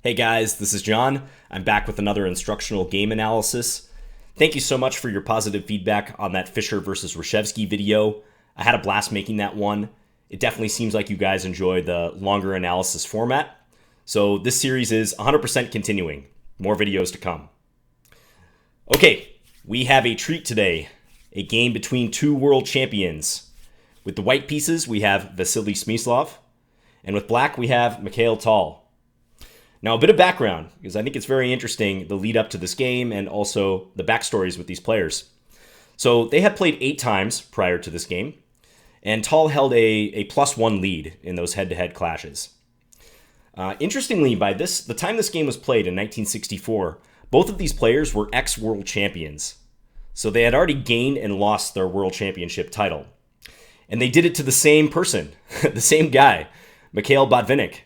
Hey guys, this is John. I'm back with another instructional game analysis. Thank you so much for your positive feedback on that Fischer versus Reshevsky video. I had a blast making that one. It definitely seems like you guys enjoy the longer analysis format. So this series is 100% continuing. More videos to come. Okay, we have a treat today. A game between two world champions. With the white pieces, we have Vasily Smyslov. And with black, we have Mikhail Tal. Now, a bit of background, because I think it's very interesting, the lead up to this game and also the backstories with these players. So they had played 8 times prior to this game, and Tal held a +1 lead in those head-to-head clashes. Interestingly, by the time this game was played in 1964, both of these players were ex-world champions. So they had already gained and lost their world championship title. And they did it to the same person, the same guy, Mikhail Botvinnik.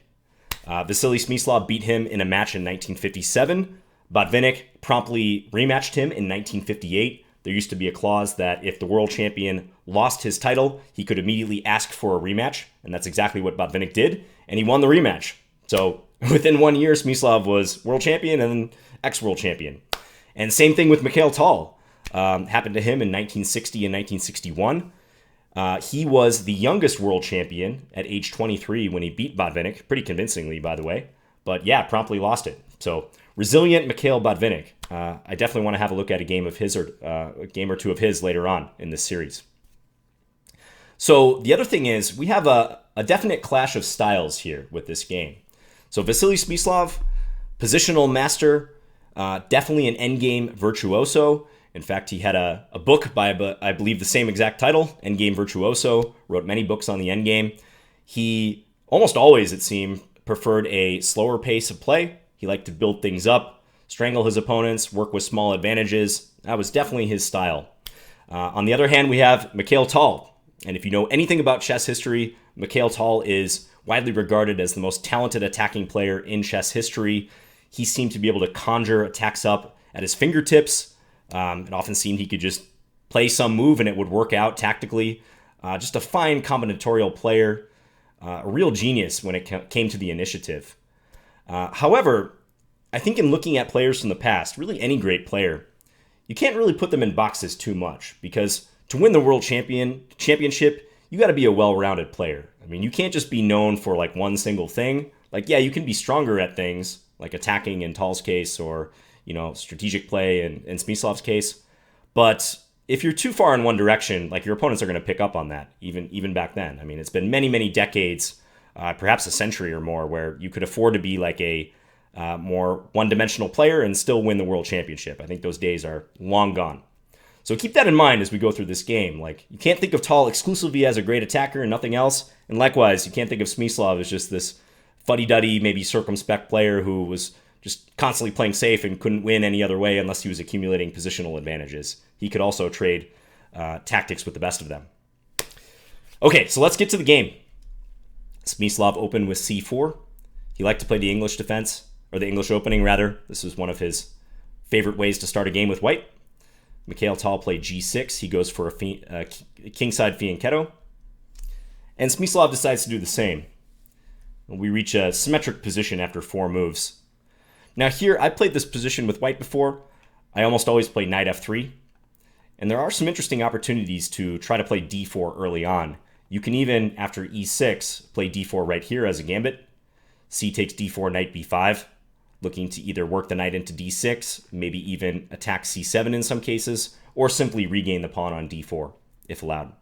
Vasily Smyslov beat him in a match in 1957. Botvinnik promptly rematched him in 1958. There used to be a clause that if the world champion lost his title, he could immediately ask for a rematch, and that's exactly what Botvinnik did, and he won the rematch. So within 1 year, Smyslov was world champion and then ex-world champion. And same thing with Mikhail Tal. Happened to him in 1960 and 1961. He was the youngest world champion at age 23 when he beat Botvinnik, pretty convincingly, by the way. But yeah, promptly lost it. So resilient Mikhail Botvinnik. I definitely want to have a look at a game of his or a game or two of his later on in this series. So the other thing is we have a definite clash of styles here with this game. So Vasily Smyslov, positional master, definitely an endgame virtuoso. In fact, he had a book by, I believe, the same exact title, Endgame Virtuoso, wrote many books on the endgame. He almost always, it seemed, preferred a slower pace of play. He liked to build things up, strangle his opponents, work with small advantages. That was definitely his style. On the other hand, we have Mikhail Tal. And if you know anything about chess history, Mikhail Tal is widely regarded as the most talented attacking player in chess history. He seemed to be able to conjure attacks up at his fingertips. It often seemed he could just play some move and it would work out tactically. Just a fine combinatorial player, a real genius when it came to the initiative. However, I think in looking at players from the past, really any great player, you can't really put them in boxes too much because to win the world championship, you got to be a well-rounded player. I mean, you can't just be known for like one single thing. Like, yeah, you can be stronger at things like attacking in Tal's case or strategic play in Smyslov's case. But if you're too far in one direction, like your opponents are going to pick up on that, even back then. I mean, it's been many, many decades, perhaps a century or more, where you could afford to be like a more one-dimensional player and still win the world championship. I think those days are long gone. So keep that in mind as we go through this game. Like, you can't think of Tal exclusively as a great attacker and nothing else. And likewise, you can't think of Smyslov as just this fuddy-duddy, maybe circumspect player who was just constantly playing safe and couldn't win any other way unless he was accumulating positional advantages. He could also trade tactics with the best of them. Okay, so let's get to the game. Smyslov opened with c4. He liked to play the English defense, or the English opening, rather. This was one of his favorite ways to start a game with white. Mikhail Tal played g6. He goes for a kingside fianchetto. And Smyslov decides to do the same. We reach a symmetric position after 4 moves. Now here, I played this position with white before. I almost always play knight f3. And there are some interesting opportunities to try to play d4 early on. You can even, after e6, play d4 right here as a gambit. C takes d4, knight b5, looking to either work the knight into d6, maybe even attack c7 in some cases, or simply regain the pawn on d4, if allowed.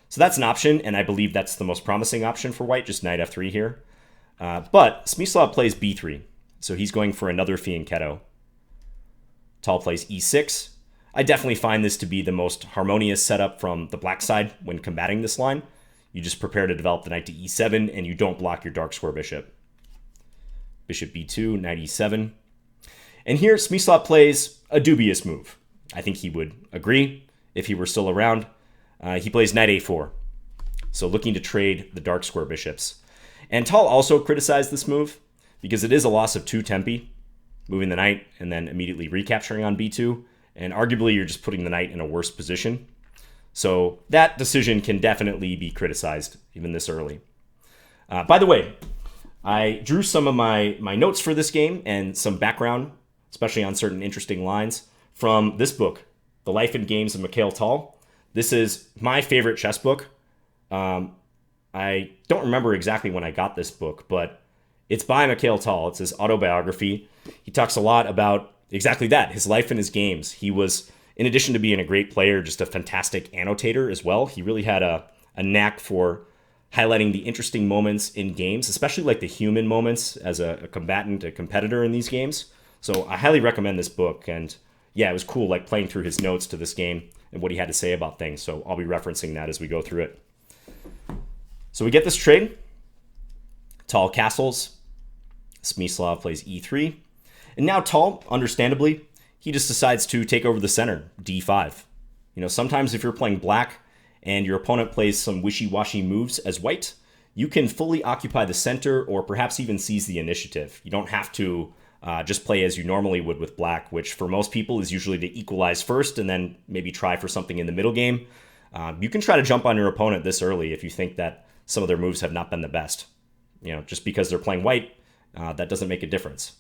So that's an option, and I believe that's the most promising option for white, just knight f3 here. But Smyslov plays b3. So he's going for another fianchetto. Tal plays e6. I definitely find this to be the most harmonious setup from the black side when combating this line. You just prepare to develop the knight to e7, and you don't block your dark square bishop. Bishop b2, knight e7. And here, Smyslov plays a dubious move. I think he would agree if he were still around. He plays knight a4. So looking to trade the dark square bishops. And Tal also criticized this move, because it is a loss of 2 tempi, moving the knight and then immediately recapturing on b2, and arguably you're just putting the knight in a worse position. So that decision can definitely be criticized, even this early. By the way, I drew some of my notes for this game and some background, especially on certain interesting lines, from this book, The Life and Games of Mikhail Tal. This is my favorite chess book. I don't remember exactly when I got this book, but it's by Mikhail Tal. It's his autobiography. He talks a lot about exactly that, his life and his games. He was, in addition to being a great player, just a fantastic annotator as well. He really had a knack for highlighting the interesting moments in games, especially like the human moments as a combatant, a competitor in these games. So I highly recommend this book. And yeah, it was cool like playing through his notes to this game and what he had to say about things. So I'll be referencing that as we go through it. So we get this trade. Tal castles. Smyslov plays e3. And now Tal, understandably, he just decides to take over the center, d5. Sometimes if you're playing black and your opponent plays some wishy-washy moves as white, you can fully occupy the center or perhaps even seize the initiative. You don't have to just play as you normally would with black, which for most people is usually to equalize first and then maybe try for something in the middle game. You can try to jump on your opponent this early if you think that some of their moves have not been the best. Just because they're playing white, that doesn't make a difference.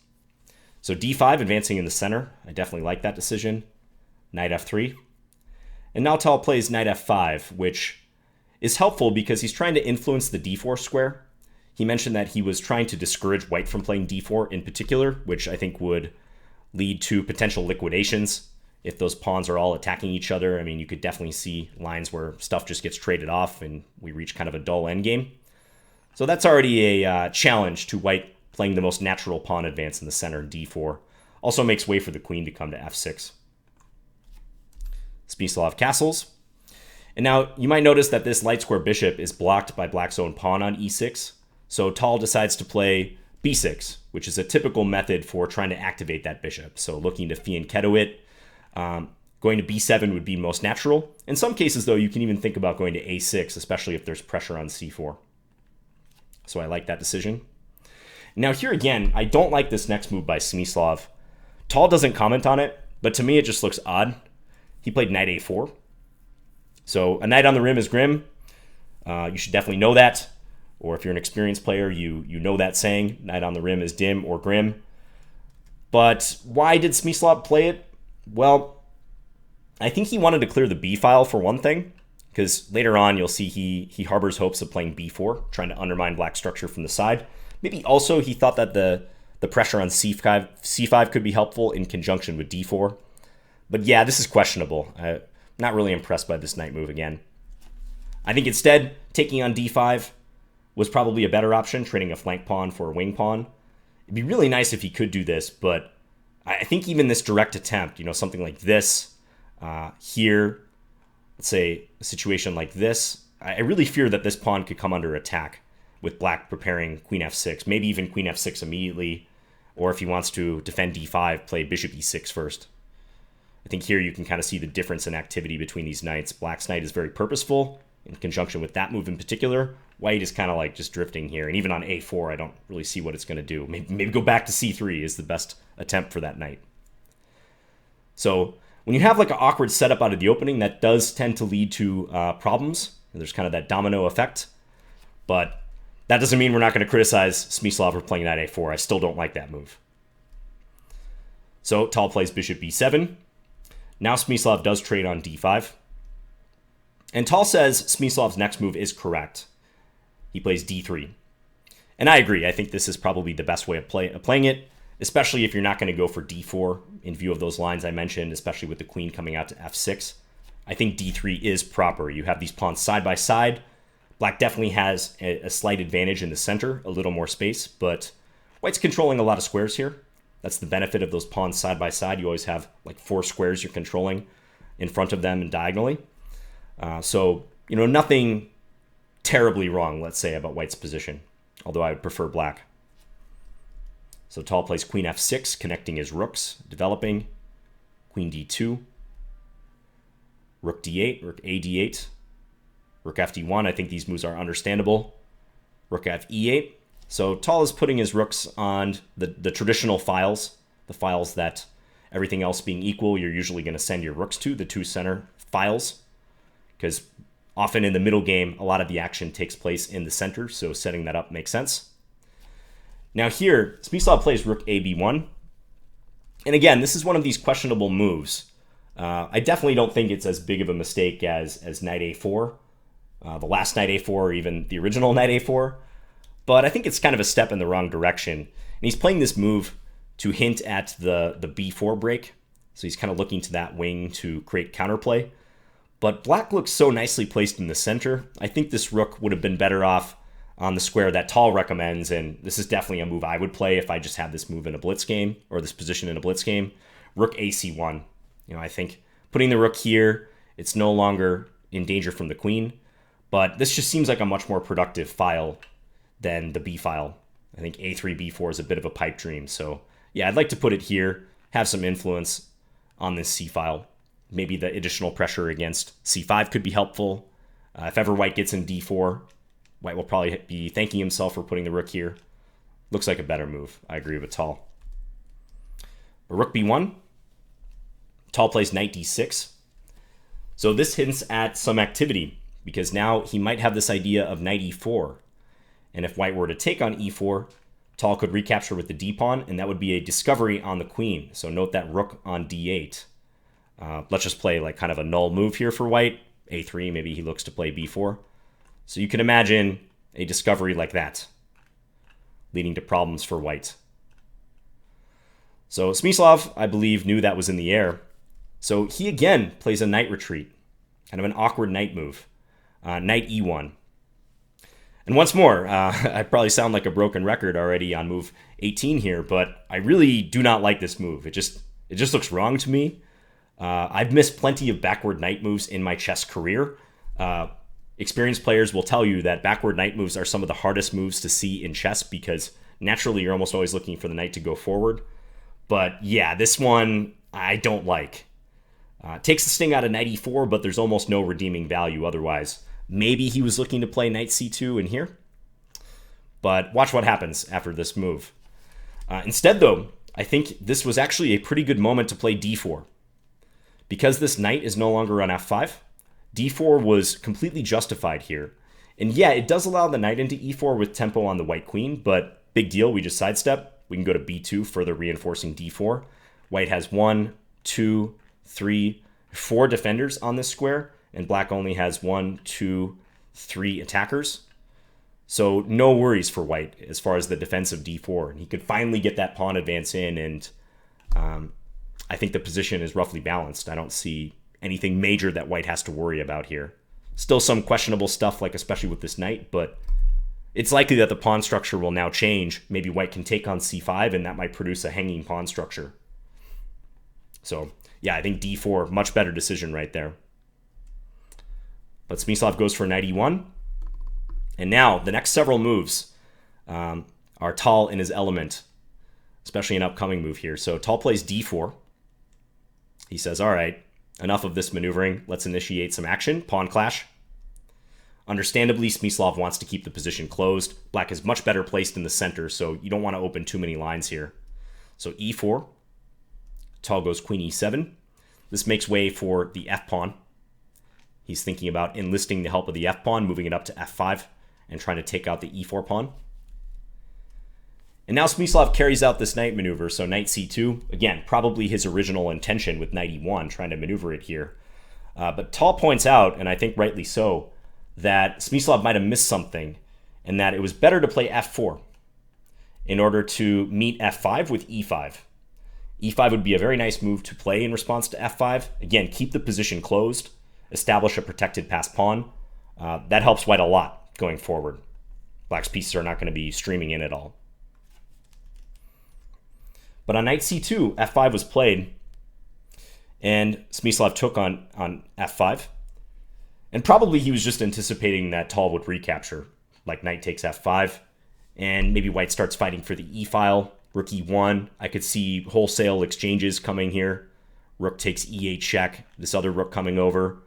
So d5, advancing in the center. I definitely like that decision. Knight f3. And now Tal plays knight f5, which is helpful because he's trying to influence the d4 square. He mentioned that he was trying to discourage white from playing d4 in particular, which I think would lead to potential liquidations if those pawns are all attacking each other. I mean, you could definitely see lines where stuff just gets traded off and we reach kind of a dull endgame. So that's already a challenge to white playing the most natural pawn advance in the center, d4. Also makes way for the queen to come to f6. Smyslov castles. And now you might notice that this light square bishop is blocked by black's own pawn on e6. So Tal decides to play b6, which is a typical method for trying to activate that bishop. So looking to fianchetto it. Going to b7 would be most natural. In some cases, though, you can even think about going to a6, especially if there's pressure on c4. So I like that decision. Now here again, I don't like this next move by Smyslov. Tal doesn't comment on it, but to me it just looks odd. He played knight a4. So a knight on the rim is grim. You should definitely know that. Or if you're an experienced player, you know that saying, knight on the rim is dim or grim. But why did Smyslov play it? Well, I think he wanted to clear the b file for one thing, because later on you'll see he harbors hopes of playing b4, trying to undermine black structure from the side. Maybe also he thought that the pressure on c5 could be helpful in conjunction with d4. But yeah, this is questionable. I'm not really impressed by this knight move again. I think instead, taking on d5 was probably a better option, trading a flank pawn for a wing pawn. It'd be really nice if he could do this, but I think even this direct attempt, something like this, here, let's say a situation like this, I really fear that this pawn could come under attack with black preparing queen f6, maybe even queen f6 immediately, or if he wants to defend d5, play bishop e6 first. I think here you can kind of see the difference in activity between these knights. Black's knight is very purposeful in conjunction with that move in particular. White is kind of like just drifting here. And even on a4, I don't really see what it's going to do. Maybe go back to c3 is the best attempt for that knight. So when you have like an awkward setup out of the opening, that does tend to lead to problems. There's kind of that domino effect. But that doesn't mean we're not going to criticize Smyslov for playing knight a4. I still don't like that move. So Tal plays bishop b7. Now Smyslov does trade on d5. And Tal says Smyslov's next move is correct. He plays d3. And I agree. I think this is probably the best way of playing it, especially if you're not going to go for d4 in view of those lines I mentioned, especially with the queen coming out to f6. I think d3 is proper. You have these pawns side by side. Black definitely has a slight advantage in the center, a little more space, but white's controlling a lot of squares here. That's the benefit of those pawns side by side. You always have like 4 squares you're controlling in front of them and diagonally. So, nothing terribly wrong, let's say, about white's position, although I would prefer black. So Tal plays queen f6, connecting his rooks, developing. Queen d2. Rook d8, rook a d8. Rook fd1, I think these moves are understandable. Rook f e8. So Tal is putting his rooks on the traditional files, the files that, everything else being equal, you're usually going to send your rooks to, the 2 center files, because often in the middle game, a lot of the action takes place in the center, so setting that up makes sense. Now here, Smyslov plays rook a b1. And again, this is one of these questionable moves. I definitely don't think it's as big of a mistake as knight a4, the last knight a4, or even the original knight a4. But I think it's kind of a step in the wrong direction. And he's playing this move to hint at the b4 break. So he's kind of looking to that wing to create counterplay. But black looks so nicely placed in the center. I think this rook would have been better off on the square that Tal recommends, and this is definitely a move I would play if I just had this move in a blitz game, or this position in a blitz game. Rook ac1. I think putting the rook here, it's no longer in danger from the queen, but this just seems like a much more productive file than the b file. I think a3, b4 is a bit of a pipe dream, so yeah, I'd like to put it here, have some influence on this c file. Maybe the additional pressure against c5 could be helpful. If ever white gets in d4, white will probably be thanking himself for putting the rook here. Looks like a better move. I agree with Tal. But rook b1. Tal plays knight d6. So this hints at some activity, because now he might have this idea of knight e4. And if white were to take on e4, Tal could recapture with the d-pawn, and that would be a discovery on the queen. So note that rook on d8. Let's just play like kind of a null move here for white. a3, maybe he looks to play b4. So you can imagine a discovery like that, leading to problems for white. So Smyslov, I believe, knew that was in the air. So he again plays a knight retreat, kind of an awkward knight move, knight e1. And once more, I probably sound like a broken record already on move 18 here, but I really do not like this move. It just looks wrong to me. I've missed plenty of backward knight moves in my chess career. Experienced players will tell you that backward knight moves are some of the hardest moves to see in chess because naturally you're almost always looking for the knight to go forward. But yeah, this one I don't like. Takes the sting out of knight e4, but there's almost no redeeming value otherwise. Maybe he was looking to play knight c2 in here. But watch what happens after this move. Instead, though, I think this was actually a pretty good moment to play d4. Because this knight is no longer on f5, d4 was completely justified here. And yeah, it does allow the knight into e4 with tempo on the white queen, but big deal, we just sidestep. We can go to b2, further reinforcing d4. White has 1, 2, 3, 4 defenders on this square, and black only has 1, 2, 3 attackers. So no worries for white as far as the defense of d4. And he could finally get that pawn advance in, and I think the position is roughly balanced. I don't see anything major that white has to worry about here. Still some questionable stuff, like especially with this knight, but it's likely that the pawn structure will now change. Maybe white can take on c5, and that might produce a hanging pawn structure. So yeah, I think d4, much better decision right there. But Smyslov goes for knight e1. And now the next several moves are Tal in his element, especially an upcoming move here. So Tal plays d4. He says, all right, enough of this maneuvering. Let's initiate some action. Pawn clash. Understandably, Smyslov wants to keep the position closed. Black is much better placed in the center, so you don't want to open too many lines here. So e4. Tal goes queen e7. This makes way for the f-pawn. He's thinking about enlisting the help of the f-pawn, moving it up to f5, and trying to take out the e4 pawn. And now Smyslov carries out this knight maneuver, so knight c2. Again, probably his original intention with knight e1, trying to maneuver it here. But Tal points out, and I think rightly so, that Smyslov might have missed something, and that it was better to play f4 in order to meet f5 with e5. e5 would be a very nice move to play in response to f5. Again, keep the position closed, establish a protected passed pawn. That helps white a lot going forward. Black's pieces are not going to be streaming in at all. But on knight c2, f5 was played, and Smyslov took on f5. And probably he was just anticipating that Tal would recapture, like knight takes f5, and maybe white starts fighting for the e-file, rook e1. I could see wholesale exchanges coming here. Rook takes e8 check, this other rook coming over.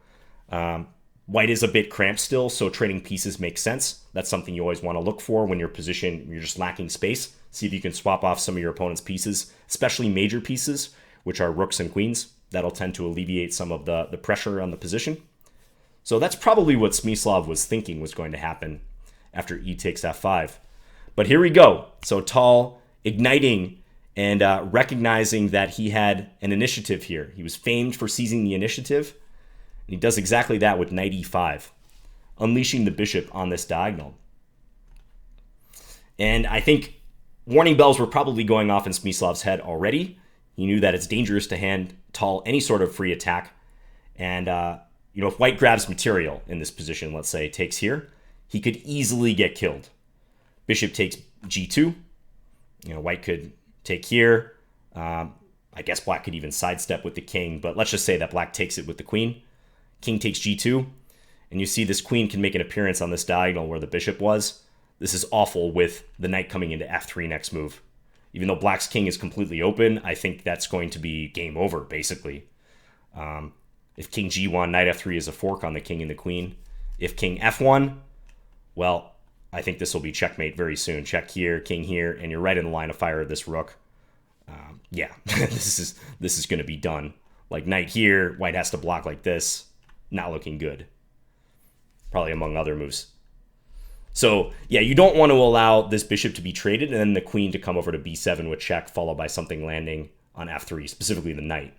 White is a bit cramped still, so trading pieces makes sense. That's something you always want to look for when you're just lacking space. See if you can swap off some of your opponent's pieces, especially major pieces, which are rooks and queens. That'll tend to alleviate some of the pressure on the position. So that's probably what Smyslov was thinking was going to happen after e takes f5. But here we go. So Tal igniting and recognizing that he had an initiative here. He was famed for seizing the initiative, and he does exactly that with knight e5, unleashing the bishop on this diagonal. And I think warning bells were probably going off in Smyslov's head already. He knew that it's dangerous to hand Tal any sort of free attack. And, if white grabs material in this position, let's say, takes here, he could easily get killed. Bishop takes g2. White could take here. I guess black could even sidestep with the king, but let's just say that black takes it with the queen. King takes g2, and you see this queen can make an appearance on this diagonal where the bishop was. This is awful with the knight coming into f3 next move. Even though black's king is completely open, I think that's going to be game over, basically. If king g1, knight f3 is a fork on the king and the queen. If king f1, well, I think this will be checkmate very soon. Check here, king here, and you're right in the line of fire of this rook. This is going to be done. Like knight here, white has to block like this. Not looking good. Probably among other moves. So, you don't want to allow this bishop to be traded and then the queen to come over to b7 with check, followed by something landing on f3, specifically the knight.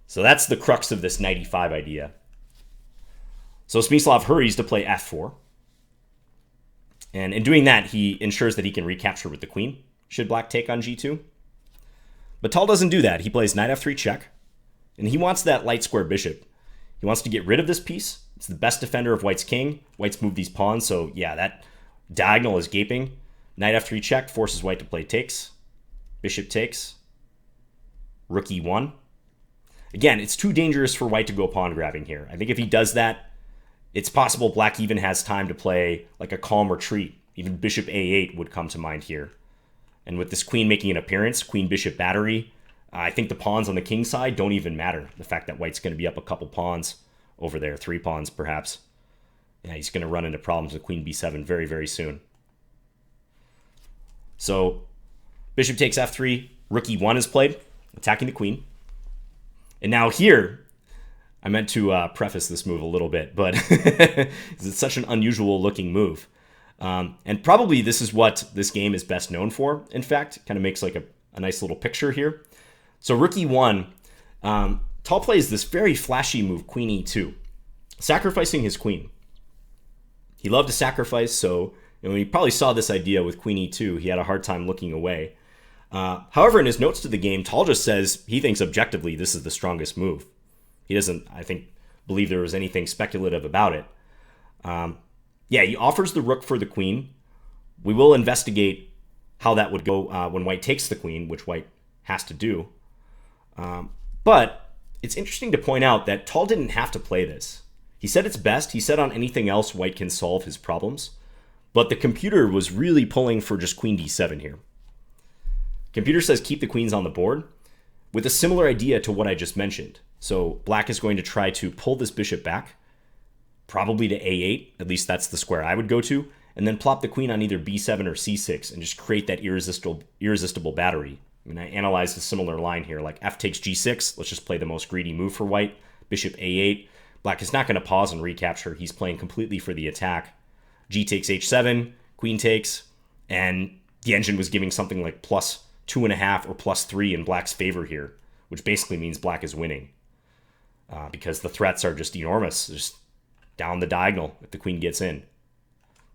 So that's the crux of this knight e5 idea. So Smyslov hurries to play f4. And in doing that, he ensures that he can recapture with the queen, should black take on g2. But Tal doesn't do that. He plays knight f3 check, and he wants that light square bishop. He wants to get rid of this piece. It's the best defender of white's king. White's moved these pawns, so that diagonal is gaping. Knight f3 check forces white to play takes. Bishop takes. Rook e1. Again, it's too dangerous for white to go pawn grabbing here. I think if he does that, it's possible black even has time to play like a calm retreat. Even bishop a8 would come to mind here. And with this queen making an appearance, queen bishop battery, I think the pawns on the king side don't even matter. The fact that white's going to be up a couple pawns over there, 3 pawns perhaps. He's going to run into problems with queen b7 very, very soon. So bishop takes f3, rook e1 is played, attacking the queen. And now here, I meant to preface this move a little bit, but it's such an unusual looking move. And probably this is what this game is best known for, in fact. Kind of makes like a nice little picture here. So rook e1, Tal plays this very flashy move, queen e2, sacrificing his queen. He loved to sacrifice, so when he probably saw this idea with queen e2, he had a hard time looking away. However, in his notes to the game, Tal just says he thinks objectively this is the strongest move. He doesn't, I think, believe there was anything speculative about it. He offers the rook for the queen. We will investigate how that would go when white takes the queen, which white has to do. But it's interesting to point out that Tal didn't have to play this. He said it's best. He said on anything else white can solve his problems. But the computer was really pulling for just queen d7 here. Computer says keep the queens on the board with a similar idea to what I just mentioned. So black is going to try to pull this bishop back, probably to a8, at least that's the square I would go to, and then plop the queen on either b7 or c6 and just create that irresistible battery. I mean, I analyzed a similar line here, like f takes g6, let's just play the most greedy move for white, bishop a8. Black is not going to pause and recapture, he's playing completely for the attack. G takes h7, queen takes, and the engine was giving something like plus 2.5 or plus 3 in black's favor here, which basically means black is winning. Because the threats are just enormous, just down the diagonal if the queen gets in.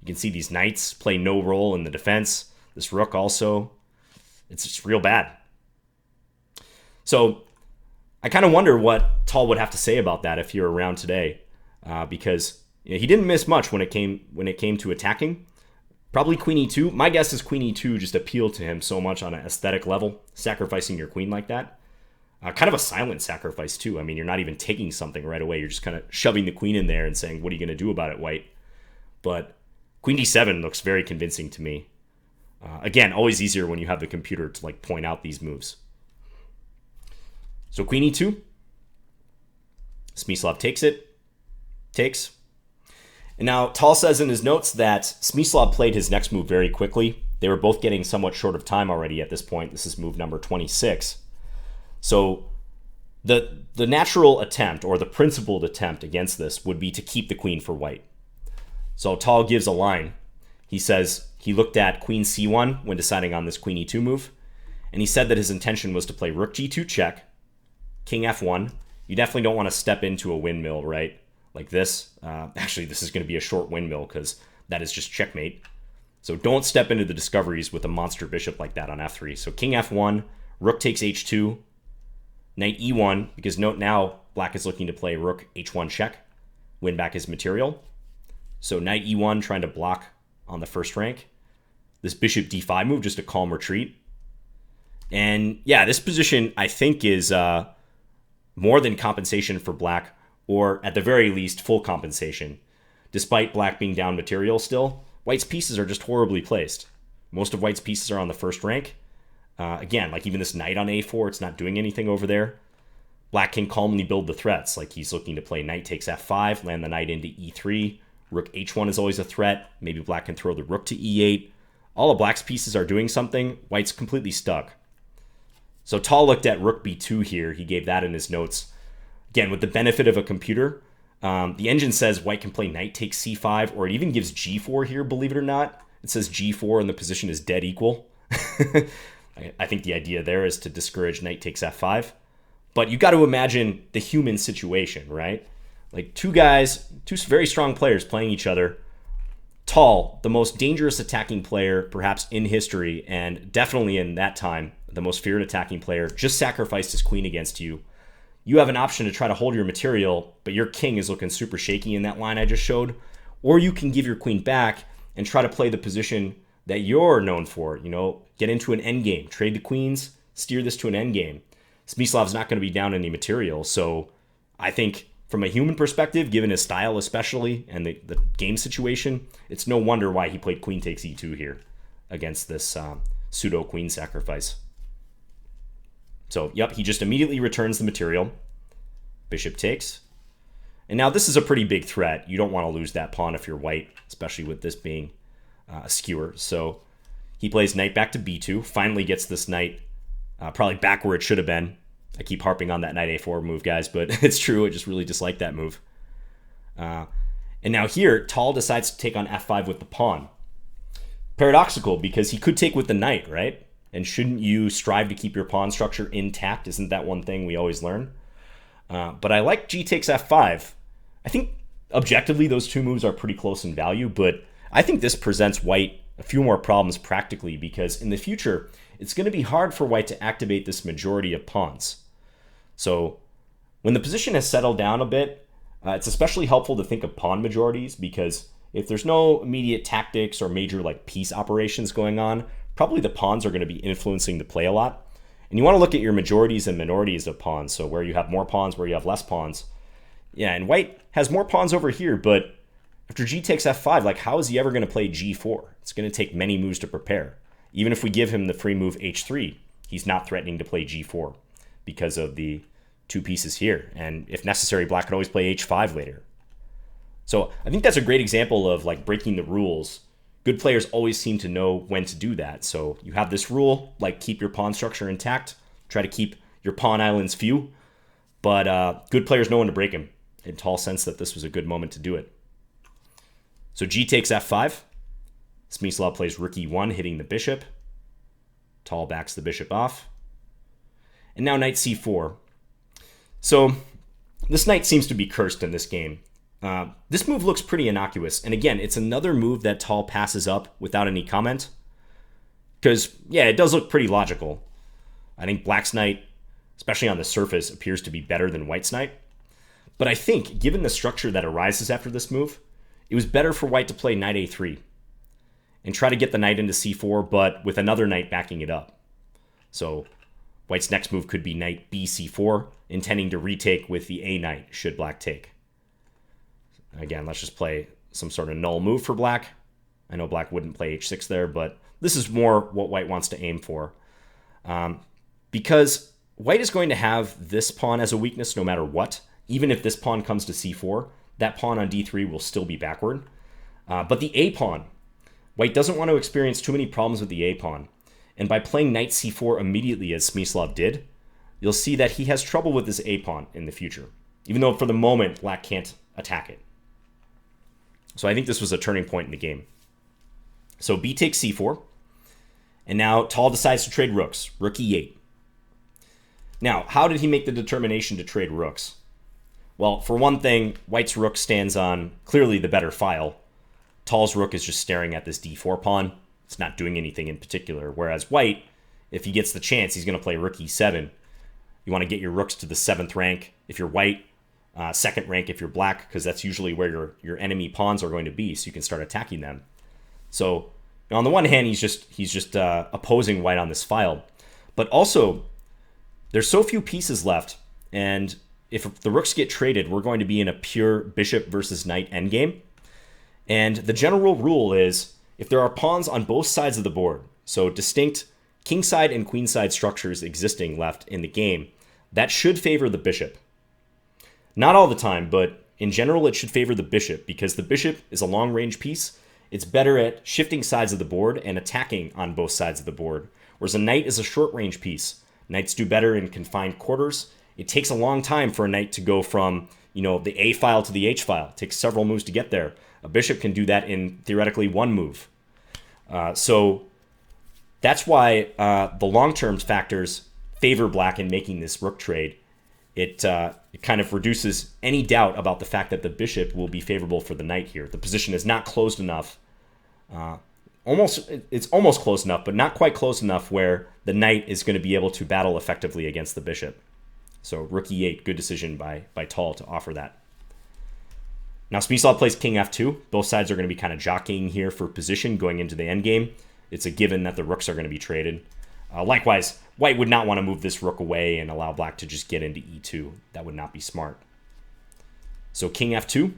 You can see these knights play no role in the defense. This rook also, it's just real bad. So I kind of wonder what Tal would have to say about that if you're around today, because he didn't miss much when it came to attacking. Probably queen e2. My guess is queen e2 just appealed to him so much on an aesthetic level, sacrificing your queen like that. Kind of a silent sacrifice, too. I mean, you're not even taking something right away. You're just kind of shoving the queen in there and saying, what are you going to do about it, white? But queen d7 looks very convincing to me. Again, always easier when you have the computer to point out these moves. So queen e2. Smyslov takes it. Takes. And now Tal says in his notes that Smyslov played his next move very quickly. They were both getting somewhat short of time already at this point. This is move number 26. So the natural attempt, or the principled attempt against this, would be to keep the queen for white. So Tal gives a line. He says, he looked at queen c1 when deciding on this queen e2 move, and he said that his intention was to play rook g2 check, king f1. You definitely don't want to step into a windmill, right? Like this. Actually, this is going to be a short windmill because that is just checkmate. So don't step into the discoveries with a monster bishop like that on f3. So king f1, rook takes h2, knight e1, because note now black is looking to play rook h1 check, win back his material. So knight e1 trying to block on the first rank. This bishop d5 move, just a calm retreat. And yeah, this position I think is more than compensation for black, or at the very least full compensation. Despite black being down material still, white's pieces are just horribly placed. Most of white's pieces are on the first rank. Again, like even this knight on a4, it's not doing anything over there. Black can calmly build the threats, like he's looking to play knight takes f5, land the knight into e3. Rook h1 is always a threat. Maybe black can throw the rook to e8. All of black's pieces are doing something. White's completely stuck. So Tal looked at rook b2 here. He gave that in his notes. Again, with the benefit of a computer, the engine says white can play knight takes c5, or it even gives g4 here, believe it or not. It says g4 and the position is dead equal. I think the idea there is to discourage knight takes f5. But you got to imagine the human situation, right? Like two guys, two very strong players playing each other. Tal, the most dangerous attacking player perhaps in history, and definitely in that time, the most feared attacking player, just sacrificed his queen against you. You have an option to try to hold your material, but your king is looking super shaky in that line I just showed. Or you can give your queen back and try to play the position that you're known for. You know, get into an endgame, trade the queens, steer this to an endgame. Smyslov's not going to be down any material, so I think from a human perspective, given his style especially, and the game situation, it's no wonder why he played queen takes e2 here against this pseudo queen sacrifice. So, yep, he just immediately returns the material. Bishop takes. And now this is a pretty big threat. You don't want to lose that pawn if you're white, especially with this being a skewer. So he plays knight back to b2, finally gets this knight probably back where it should have been. I keep harping on that knight a4 move, guys, but it's true. I just really dislike that move. And now here, Tal decides to take on f5 with the pawn. Paradoxical, because he could take with the knight, right? And shouldn't you strive to keep your pawn structure intact? Isn't that one thing we always learn? But I like g takes f5. I think objectively those two moves are pretty close in value, but I think this presents white a few more problems practically, because in the future, it's going to be hard for white to activate this majority of pawns. So when the position has settled down a bit, it's especially helpful to think of pawn majorities, because if there's no immediate tactics or major like piece operations going on, probably the pawns are going to be influencing the play a lot. And you want to look at your majorities and minorities of pawns, so where you have more pawns, where you have less pawns. Yeah, and white has more pawns over here, but after g takes f5, like how is he ever going to play g4? It's going to take many moves to prepare. Even if we give him the free move h3, he's not threatening to play g4 because of the two pieces here. And if necessary, black could always play h5 later. So I think that's a great example of like breaking the rules. Good players always seem to know when to do that. So you have this rule, like keep your pawn structure intact, try to keep your pawn islands few, but good players know when to break him. And Tal sensed that this was a good moment to do it. So g takes f5. Smyslov plays rook e1, hitting the bishop. Tal backs the bishop off. And now knight c4. So this knight seems to be cursed in this game. This move looks pretty innocuous. And again, it's another move that Tal passes up without any comment. Because, yeah, it does look pretty logical. I think black's knight, especially on the surface, appears to be better than white's knight. But I think, given the structure that arises after this move, it was better for white to play knight a3 and try to get the knight into c4, but with another knight backing it up. So white's next move could be knight bc4, intending to retake with the a knight should black take. Again, let's just play some sort of null move for black. I know black wouldn't play h6 there, but this is more what white wants to aim for. Because white is going to have this pawn as a weakness no matter what. Even if this pawn comes to c4, that pawn on d3 will still be backward. But the a pawn, white doesn't want to experience too many problems with the a pawn. And by playing knight c4 immediately as Smyslov did, you'll see that he has trouble with this a pawn in the future, even though for the moment black can't attack it. So I think this was a turning point in the game. So b takes c4. And now Tal decides to trade rooks, rook e8. Now, how did he make the determination to trade rooks? Well, for one thing, white's rook stands on clearly the better file. Tal's rook is just staring at this d4 pawn. It's not doing anything in particular. Whereas white, if he gets the chance, he's going to play rook e7. You want to get your rooks to the 7th rank if you're white, 2nd rank if you're black, because that's usually where your enemy pawns are going to be, so you can start attacking them. So on the one hand, he's just opposing white on this file. But also, there's so few pieces left, and if the rooks get traded, we're going to be in a pure bishop versus knight endgame. And the general rule is, if there are pawns on both sides of the board, so distinct kingside and queenside structures existing left in the game, that should favor the bishop. Not all the time, but in general it should favor the bishop, because the bishop is a long-range piece. It's better at shifting sides of the board and attacking on both sides of the board, whereas a knight is a short-range piece. Knights do better in confined quarters. It takes a long time for a knight to go from, the A file to the H file. It takes several moves to get there. A bishop can do that in theoretically one move. So that's why the long-term factors favor black in making this rook trade. It kind of reduces any doubt about the fact that the bishop will be favorable for the knight here. The position is not closed enough. It's almost close enough, but not quite close enough where the knight is going to be able to battle effectively against the bishop. So rook e8, good decision by Tal to offer that. Now Smyslov plays king f2. Both sides are going to be kind of jockeying here for position going into the endgame. It's a given that the rooks are going to be traded. Likewise, white would not want to move this rook away and allow black to just get into e2. That would not be smart. So king f2.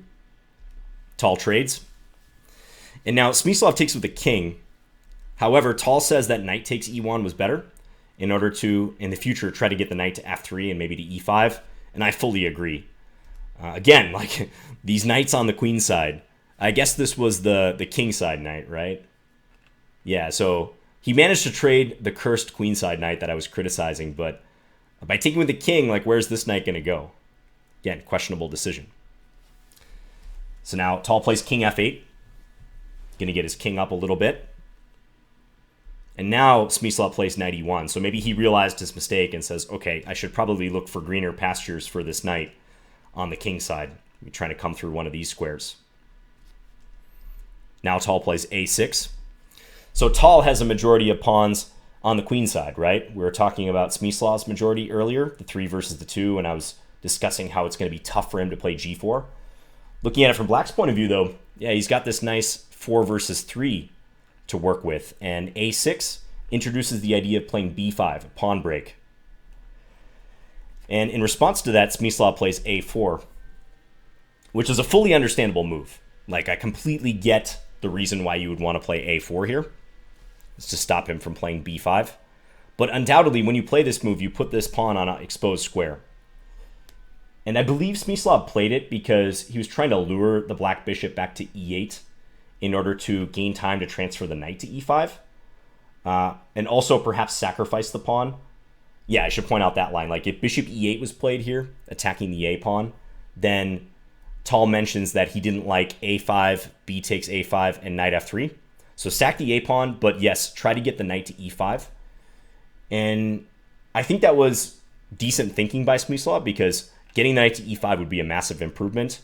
Tal trades. And now Smyslov takes with the king. However, Tal says that knight takes e1 was better in order to, in the future, try to get the knight to f3 and maybe to e5. And I fully agree. Again, like these knights on the queen side. I guess this was the king side knight, right? Yeah, so he managed to trade the cursed queenside knight that I was criticizing, but by taking with the king, like where's this knight going to go? Again, questionable decision. So now Tal plays king f8. Going to get his king up a little bit. And now Smyslov plays knight e1. So maybe he realized his mistake and says, okay, I should probably look for greener pastures for this knight on the king side. We're trying to come through one of these squares. Now Tal plays a6. So Tal has a majority of pawns on the queen side, right? We were talking about Smyslov's majority earlier, the 3 versus the 2, and I was discussing how it's going to be tough for him to play g4. Looking at it from black's point of view, though, yeah, he's got this nice 4 versus 3 to work with, and a6 introduces the idea of playing b5, a pawn break. And in response to that, Smyslov plays a4, which is a fully understandable move. Like, I completely get the reason why you would want to play a4 here. It's to stop him from playing b5. But undoubtedly, when you play this move, you put this pawn on an exposed square. And I believe Smyslov played it because he was trying to lure the black bishop back to e8 in order to gain time to transfer the knight to e5. And also perhaps sacrifice the pawn. Yeah, I should point out that line. Like, if bishop e8 was played here, attacking the a pawn, then Tal mentions that he didn't like a5, b takes a5, and knight f3. So sack the a pawn, but yes, try to get the knight to e5. And I think that was decent thinking by Smyslov, because getting the knight to e5 would be a massive improvement.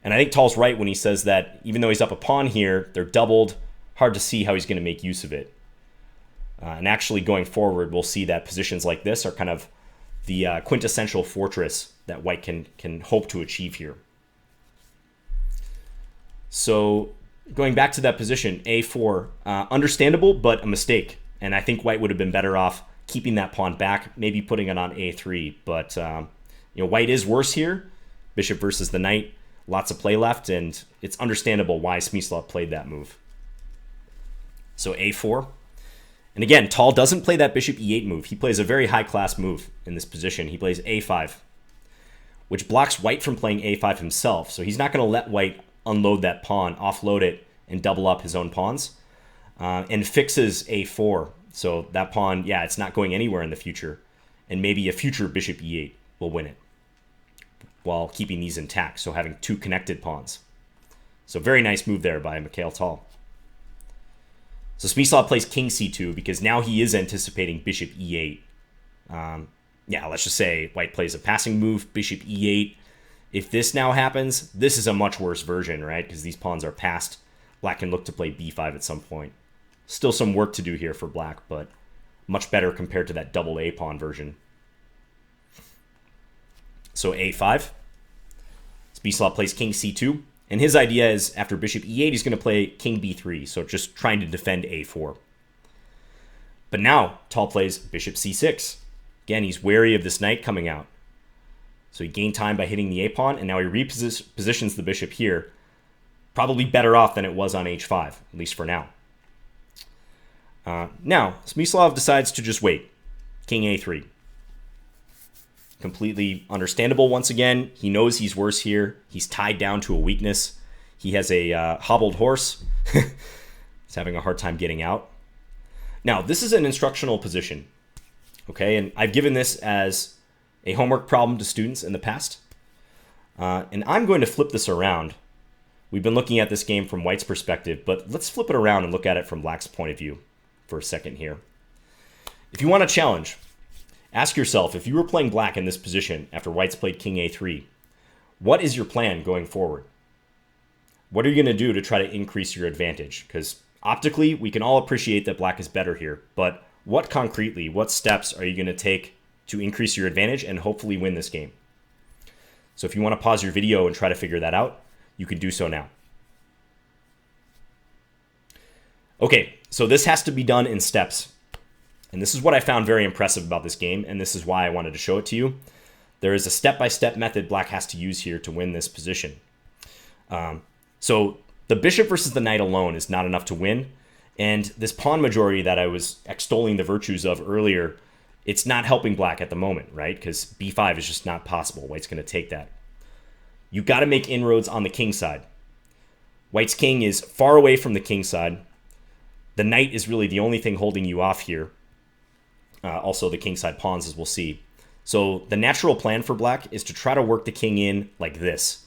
And I think Tal's right when he says that even though he's up a pawn here, they're doubled. Hard to see how he's going to make use of it. And actually going forward, we'll see that positions like this are kind of the quintessential fortress that white can hope to achieve here. So going back to that position, a4, understandable, but a mistake. And I think white would have been better off keeping that pawn back, maybe putting it on a3. But white is worse here. Bishop versus the knight. Lots of play left, and it's understandable why Smyslov played that move. So a4. And again, Tal doesn't play that bishop e8 move. He plays a very high-class move in this position. He plays a5, which blocks white from playing a5 himself. So he's not going to let white unload that pawn, offload it, and double up his own pawns, and fixes a4. So that pawn, yeah, it's not going anywhere in the future, and maybe a future bishop e8 will win it while keeping these intact, so having two connected pawns. So very nice move there by Mikhail Tal. So Smyslov plays king c2 because now he is anticipating bishop e8. Yeah, let's just say white plays a passing move, bishop e8. If this now happens, this is a much worse version, right? Because these pawns are passed. Black can look to play b5 at some point. Still some work to do here for black, but much better compared to that double A pawn version. So a5. Smyslov plays king c2. And his idea is after bishop e8, he's going to play king b3. So just trying to defend a4. But now Tal plays bishop c6. Again, he's wary of this knight coming out. So he gained time by hitting the a pawn, and now he repositions the bishop here. Probably better off than it was on h5, at least for now. Now, Smyslov decides to just wait. King a3. Completely understandable once again. He knows he's worse here. He's tied down to a weakness. He has a hobbled horse. He's having a hard time getting out. Now, this is an instructional position. Okay, and I've given this as a homework problem to students in the past. And I'm going to flip this around. We've been looking at this game from white's perspective, but let's flip it around and look at it from black's point of view for a second here. If you want a challenge, ask yourself, if you were playing black in this position after white's played king a3, what is your plan going forward? What are you going to do to try to increase your advantage? Because optically, we can all appreciate that black is better here, but what concretely, what steps are you going to take to increase your advantage and hopefully win this game? So if you want to pause your video and try to figure that out, you can do so now. Okay, so this has to be done in steps. And this is what I found very impressive about this game, and this is why I wanted to show it to you. There is a step-by-step method black has to use here to win this position. So the bishop versus the knight alone is not enough to win, and this pawn majority that I was extolling the virtues of earlier, it's not helping black at the moment, right? Because b5 is just not possible. White's going to take that. You've got to make inroads on the king side. White's king is far away from the king side. The knight is really the only thing holding you off here. Also the king side pawns, as we'll see. So the natural plan for black is to try to work the king in like this.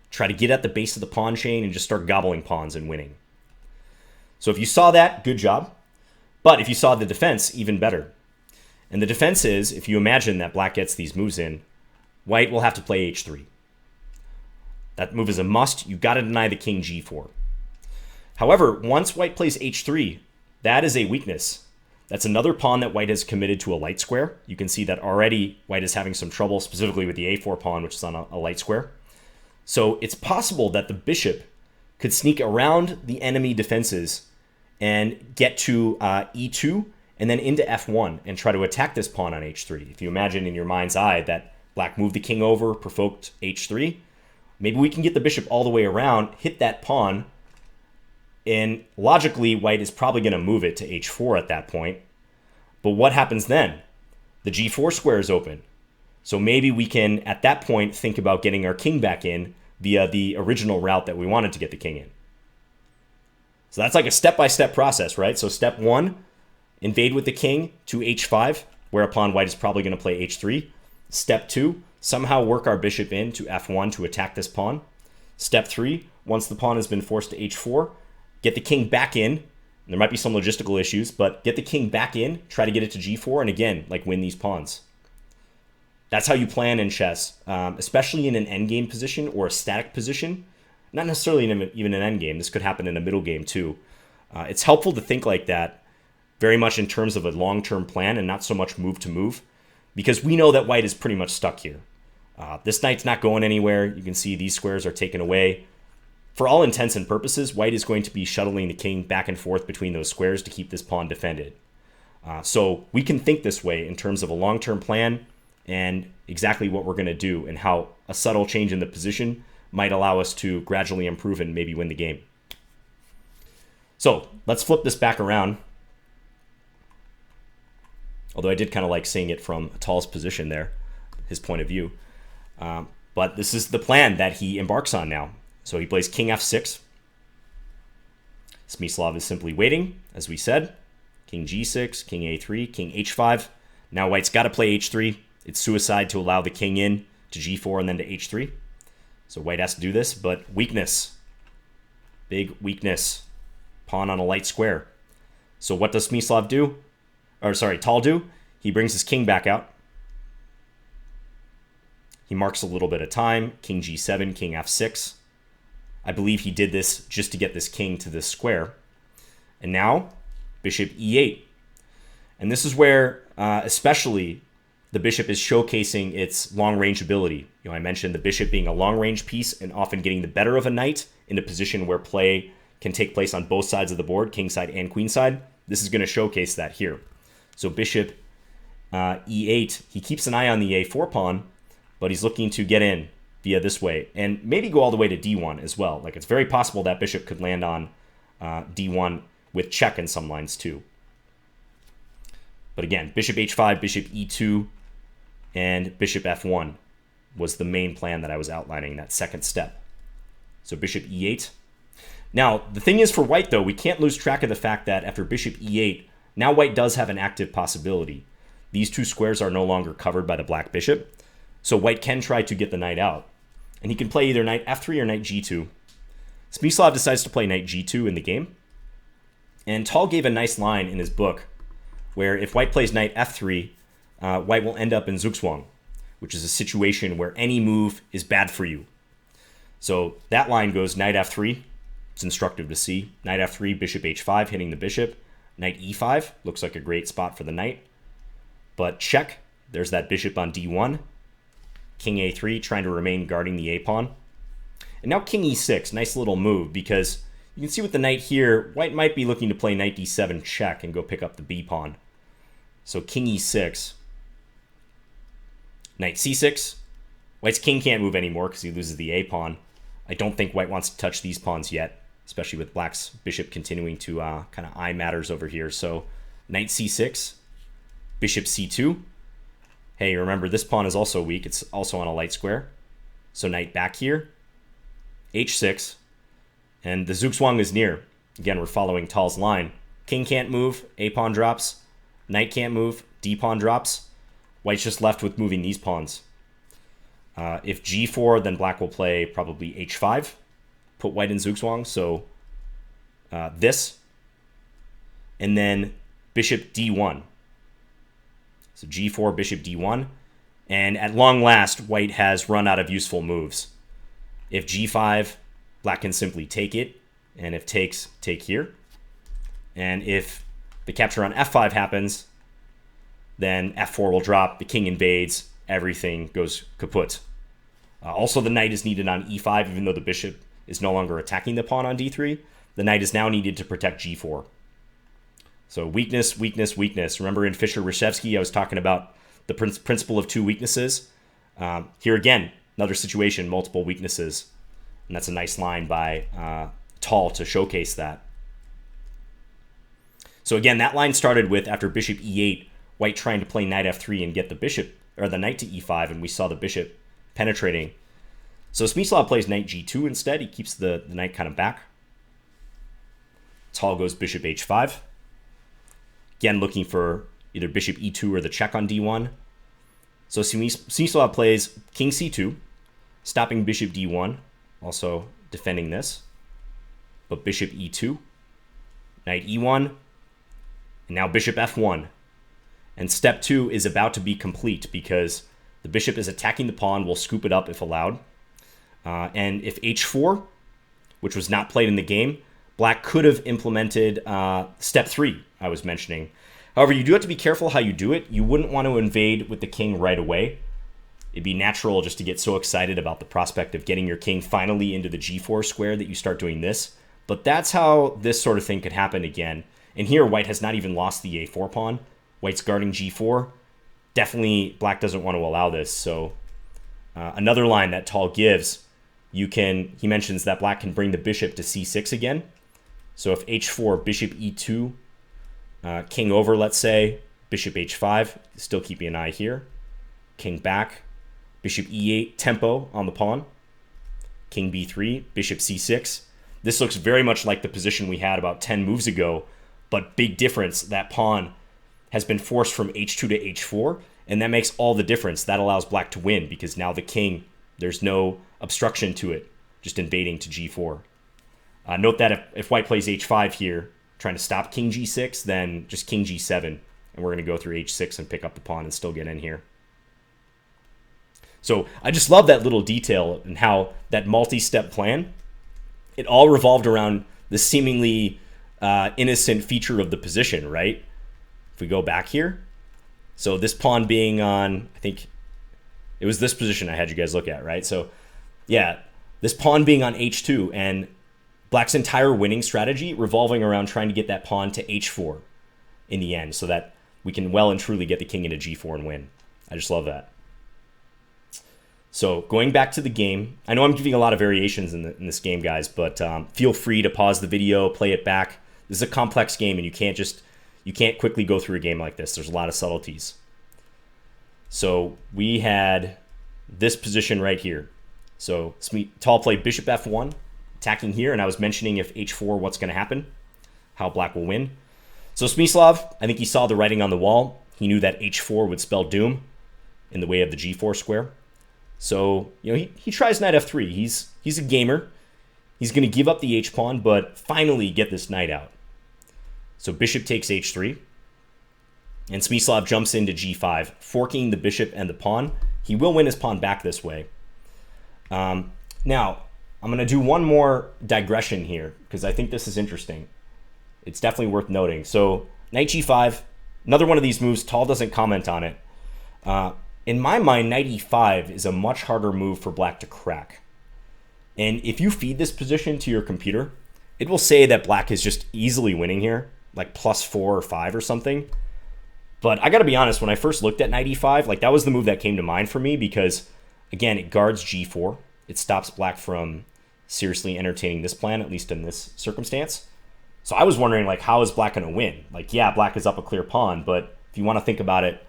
Try to get at the base of the pawn chain and just start gobbling pawns and winning. So if you saw that, good job. But if you saw the defense, even better. And the defense is, if you imagine that black gets these moves in, white will have to play h3. That move is a must. You've got to deny the king g4. However, once white plays h3, that is a weakness. That's another pawn that white has committed to a light square. You can see that already white is having some trouble, specifically with the a4 pawn, which is on a light square. So it's possible that the bishop could sneak around the enemy defenses and get to e2 and then into f1 and try to attack this pawn on h3. If you imagine in your mind's eye that black moved the king over, provoked h3, maybe we can get the bishop all the way around, hit that pawn, and logically, white is probably going to move it to h4 at that point. But what happens then? The g4 square is open. So maybe we can, at that point, think about getting our king back in via the original route that we wanted to get the king in. So that's like a step-by-step process, right? So step 1, invade with the king to h5, whereupon white is probably going to play h3. Step 2, somehow work our bishop in to f1 to attack this pawn. Step 3, once the pawn has been forced to h4, get the king back in. There might be some logistical issues, but get the king back in, try to get it to g4, and again, like win these pawns. That's how you plan in chess, especially in an endgame position or a static position. Not necessarily even an endgame. This could happen in a middle game too. It's helpful to think like that, very much in terms of a long-term plan and not so much move to move, because we know that white is pretty much stuck here. This knight's not going anywhere. You can see these squares are taken away. For all intents and purposes, white is going to be shuttling the king back and forth between those squares to keep this pawn defended. So we can think this way in terms of a long-term plan and exactly what we're going to do and how a subtle change in the position might allow us to gradually improve and maybe win the game. So let's flip this back around. Although I did kind of like seeing it from Tal's position there, his point of view. But this is the plan that he embarks on now. So he plays king f6. Smyslov is simply waiting, as we said. King g6, king a3, king h5. Now white's got to play h3. It's suicide to allow the king in to g4 and then to h3. So white has to do this, but weakness. Big weakness. Pawn on a light square. So what does Smyslov do? Or sorry, Tal do? He brings his king back out. He marks a little bit of time. King g7, king f6. I believe he did this just to get this king to this square. And now, bishop e8. And this is where, especially, the bishop is showcasing its long-range ability. I mentioned the bishop being a long-range piece and often getting the better of a knight in a position where play can take place on both sides of the board, king side and queen side. This is going to showcase that here. So bishop e8, he keeps an eye on the a4 pawn, but he's looking to get in via this way, and maybe go all the way to d1 as well. Like, it's very possible that bishop could land on d1 with check in some lines too. But again, bishop h5, bishop e2, and bishop f1 was the main plan that I was outlining, that second step. So bishop e8. Now, the thing is for white, though, we can't lose track of the fact that after bishop e8, now white does have an active possibility. These two squares are no longer covered by the black bishop, so white can try to get the knight out. And he can play either knight f3 or knight g2. Smyslov decides to play knight g2 in the game. And Tal gave a nice line in his book where if white plays knight f3, white will end up in Zugzwang, which is a situation where any move is bad for you. So that line goes knight f3. It's instructive to see. Knight f3, bishop h5, hitting the bishop. Knight e5, looks like a great spot for the knight. But check, there's that bishop on d1. King a3, trying to remain guarding the a-pawn. And now king e6, nice little move, because you can see with the knight here, white might be looking to play knight d7 check and go pick up the b-pawn. So king e6. Knight c6. White's king can't move anymore because he loses the a-pawn. I don't think white wants to touch these pawns yet, especially with black's bishop continuing to kind of eye matters over here. So knight c6, bishop c2. Hey, remember this pawn is also weak. It's also on a light square. So knight back here, h6, and the Zugzwang is near. Again, we're following Tal's line. King can't move, a-pawn drops. Knight can't move, d-pawn drops. White's just left with moving these pawns. If g4, then black will play probably h5, put white in Zugzwang. So this, and then bishop d1. So g4, bishop d1. And at long last, white has run out of useful moves. If g5, black can simply take it. And if takes, take here. And if the capture on f5 happens, then f4 will drop, the king invades, everything goes kaput. Also, the knight is needed on e5, even though the bishop is no longer attacking the pawn on d3. The knight is now needed to protect g4. So weakness, weakness, weakness. Remember in Fischer-Reshevsky, I was talking about the principle of two weaknesses. Here again, another situation, multiple weaknesses. And that's a nice line by Tal to showcase that. So again, that line started with, after bishop e8, white trying to play knight f3 and get the bishop, or the knight to e5, and we saw the bishop penetrating. So Smyslov plays knight g2 instead. He keeps the knight kind of back. Tal goes bishop h5. Again, looking for either bishop e2 or the check on d1. So Smyslov plays king c2, stopping bishop d1, also defending this. But bishop e2, knight e1, and now bishop f1. And step 2 is about to be complete because the bishop is attacking the pawn. We'll scoop it up if allowed. And if h4, which was not played in the game, black could have implemented step 3 I was mentioning. However, you do have to be careful how you do it. You wouldn't want to invade with the king right away. It'd be natural just to get so excited about the prospect of getting your king finally into the g4 square that you start doing this. But that's how this sort of thing could happen again. And here, white has not even lost the a4 pawn. White's guarding g4. Definitely, black doesn't want to allow this. So another line that Tal gives, he mentions that black can bring the bishop to c6 again. So if h4, bishop e2, king over, let's say, bishop h5, still keeping an eye here. King back, bishop e8, tempo on the pawn. King b3, bishop c6. This looks very much like the position we had about 10 moves ago, but big difference, that pawn has been forced from h2 to h4, and that makes all the difference. That allows black to win because now the king, there's no obstruction to it, just invading to g4. Note that if white plays h5 here, trying to stop king g6, then just king g7. And we're going to go through h6 and pick up the pawn and still get in here. So I just love that little detail and how that multi-step plan, it all revolved around the seemingly innocent feature of the position, right? If we go back here, so this pawn being on, I think it was this position I had you guys look at, right? So yeah, this pawn being on h2 and Black's entire winning strategy revolving around trying to get that pawn to h4 in the end so that we can well and truly get the king into g4 and win. I just love that. So going back to the game, I know I'm giving a lot of variations in this game, guys, but feel free to pause the video, play it back. This is a complex game, and you can't quickly go through a game like this. There's a lot of subtleties. So we had this position right here. So Tal played bishop f1, attacking here, and I was mentioning if h4, what's going to happen, how Black will win. So Smyslov, I think he saw the writing on the wall. He knew that h4 would spell doom in the way of the g4 square. So, he tries knight f3. He's a gamer. He's going to give up the h-pawn, but finally get this knight out. So bishop takes h3. And Smyslov jumps into g5, forking the bishop and the pawn. He will win his pawn back this way. Now, I'm going to do one more digression here, because I think this is interesting. It's definitely worth noting. So knight g5, another one of these moves. Tal doesn't comment on it. In my mind, knight e5 is a much harder move for Black to crack. And if you feed this position to your computer, it will say that Black is just easily winning here, like +4 or 5 or something. But I got to be honest, when I first looked at knight e5, like that was the move that came to mind for me because, again, it guards g4. It stops Black from seriously entertaining this plan, at least in this circumstance. So I was wondering, like, how is Black going to win? Like, yeah, Black is up a clear pawn, but if you want to think about it,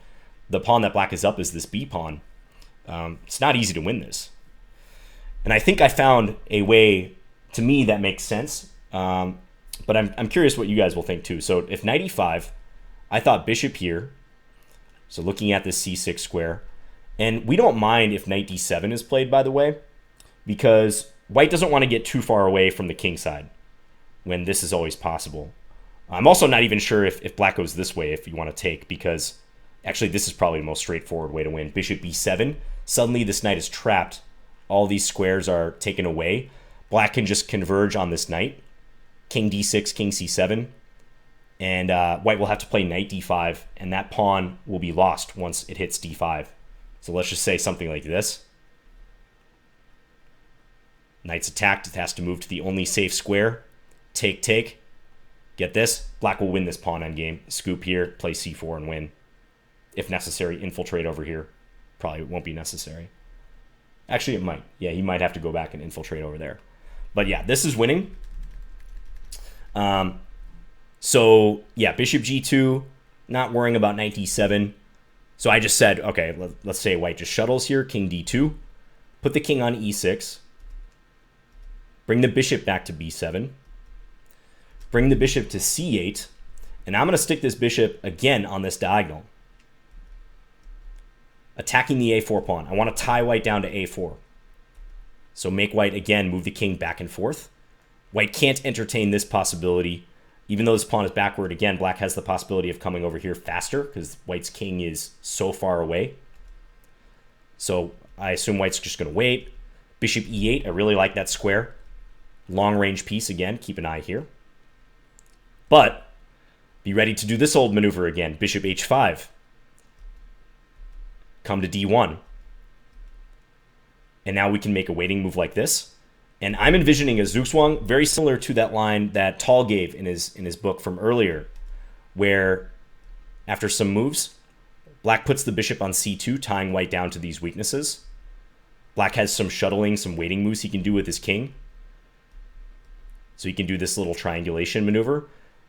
the pawn that Black is up is this b pawn. It's not easy to win this. And I think I found a way, to me, that makes sense. But I'm curious what you guys will think too. So if knight e5, I thought bishop here. So looking at this c6 square. And we don't mind if knight d7 is played, by the way, because white doesn't want to get too far away from the king side when this is always possible. I'm also not even sure if Black goes this way if you want to take, because actually, this is probably the most straightforward way to win. Bishop b7. Suddenly, this knight is trapped. All these squares are taken away. Black can just converge on this knight. King d6, king c7. And white will have to play knight d5, and that pawn will be lost once it hits d5. So let's just say something like this. Knight's attacked. It has to move to the only safe square. Take, take. Get this. Black will win this pawn endgame. Scoop here, play c4, and win. If necessary, infiltrate over here. Probably won't be necessary. Actually, it might. Yeah, he might have to go back and infiltrate over there. But yeah, this is winning. So yeah, bishop g2, not worrying about knight d7. So I just said, okay, let's say white just shuttles here, king d2. Put the king on e6. Bring the bishop back to b7. Bring the bishop to c8. And I'm going to stick this bishop again on this diagonal. Attacking the a4 pawn. I want to tie white down to a4. So make white, again, move the king back and forth. White can't entertain this possibility. Even though this pawn is backward, again, Black has the possibility of coming over here faster because white's king is so far away. So I assume white's just going to wait. Bishop e8. I really like that square. Long-range piece, again. Keep an eye here. But be ready to do this old maneuver again. Bishop h5. Come to d1. And now we can make a waiting move like this. And I'm envisioning a zugzwang very similar to that line that Tal gave in his book from earlier, where after some moves, Black puts the bishop on c2, tying white down to these weaknesses. Black has some shuttling, some waiting moves he can do with his king. So he can do this little triangulation maneuver.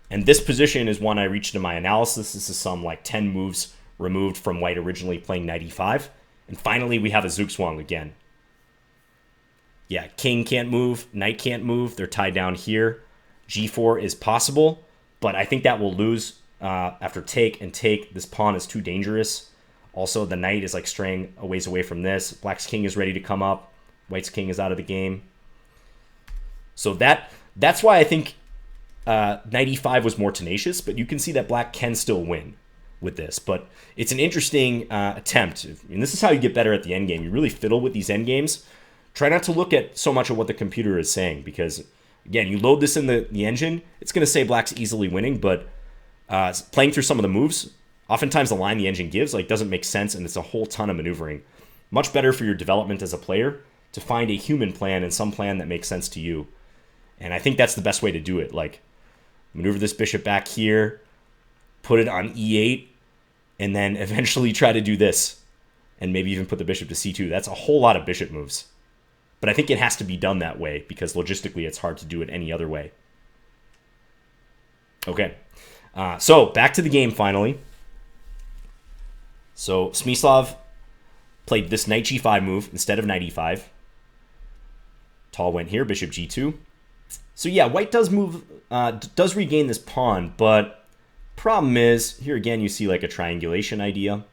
And this position is one I reached in my analysis. This is some like 10 moves removed from white originally playing knight e5. And finally, we have a zugzwang again. Yeah, king can't move, knight can't move. They're tied down here. g4 is possible, but I think that will lose after take and take. This pawn is too dangerous. Also, the knight is like straying a ways away from this. Black's king is ready to come up. White's king is out of the game. So that's why I think knight e5 was more tenacious, but you can see that black can still win with this. But it's an interesting attempt. And this is how you get better at the endgame. You really fiddle with these endgames. Try not to look at so much of what the computer is saying, because, again, you load this in the engine, it's going to say black's easily winning, but playing through some of the moves, oftentimes the line the engine gives doesn't make sense, and it's a whole ton of maneuvering. Much better for your development as a player to find a human plan and some plan that makes sense to you. And I think that's the best way to do it. Like, maneuver this bishop back here, put it on e8, and then eventually try to do this, and maybe even put the bishop to c2. That's a whole lot of bishop moves. But I think it has to be done that way, because logistically it's hard to do it any other way. Okay, so back to the game finally. So Smyslov played this knight g5 move instead of knight e5. Tal went here, bishop g2. So yeah, white does regain this pawn, but problem is, here again you see like a triangulation idea.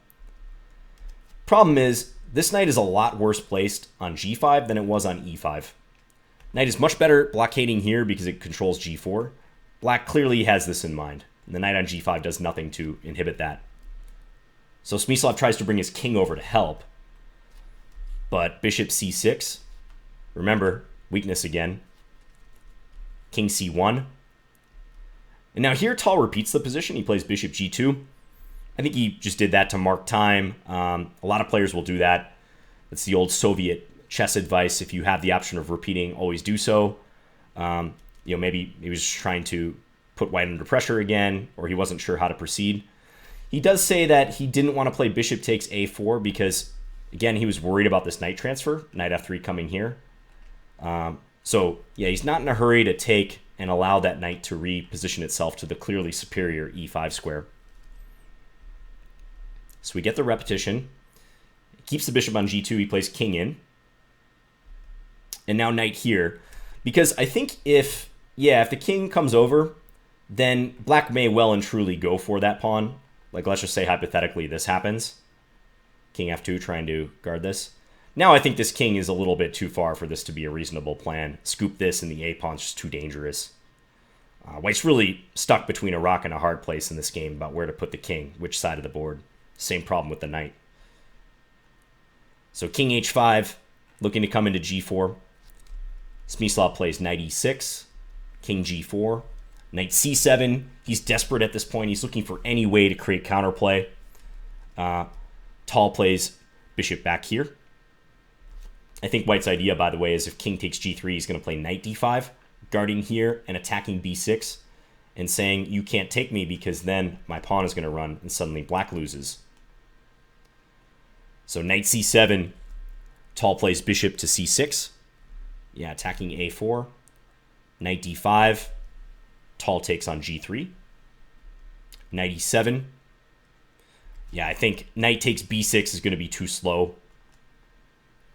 Problem is, this knight is a lot worse placed on g5 than it was on e5. Knight is much better blockading here because it controls g4. Black clearly has this in mind. And the knight on g5 does nothing to inhibit that. So Smyslov tries to bring his king over to help. But bishop c6. Remember, weakness again. King c1. And now here Tal repeats the position. He plays bishop g2. I think he just did that to mark time. A lot of players will do that. That's the old Soviet chess advice. If you have the option of repeating, always do so. Maybe he was just trying to put white under pressure again, or he wasn't sure how to proceed. He does say that he didn't want to play bishop takes a4 because, again, he was worried about this knight transfer, knight f3 coming here. So, yeah, he's not in a hurry to take and allow that knight to reposition itself to the clearly superior e5 square. So we get the repetition. He keeps the bishop on g2. He plays king in. And now knight here. Because I think if the king comes over, then black may well and truly go for that pawn. Like, let's just say hypothetically this happens. King f2 trying to guard this. Now I think this king is a little bit too far for this to be a reasonable plan. Scoop this and the a pawn's just too dangerous. White's really stuck between a rock and a hard place in this game about where to put the king, which side of the board. Same problem with the knight. So king h5, looking to come into g4. Smyslov plays knight e6, king g4, knight c7. He's desperate at this point. He's looking for any way to create counterplay. Tal plays bishop back here. I think white's idea, by the way, is if king takes g3, he's going to play knight d5, guarding here and attacking b6, and saying, you can't take me because then my pawn is going to run and suddenly black loses. So knight c7, Tal plays bishop to c6. Yeah, attacking a4. Knight d5, Tal takes on g3. Knight e7. Yeah, I think knight takes b6 is going to be too slow.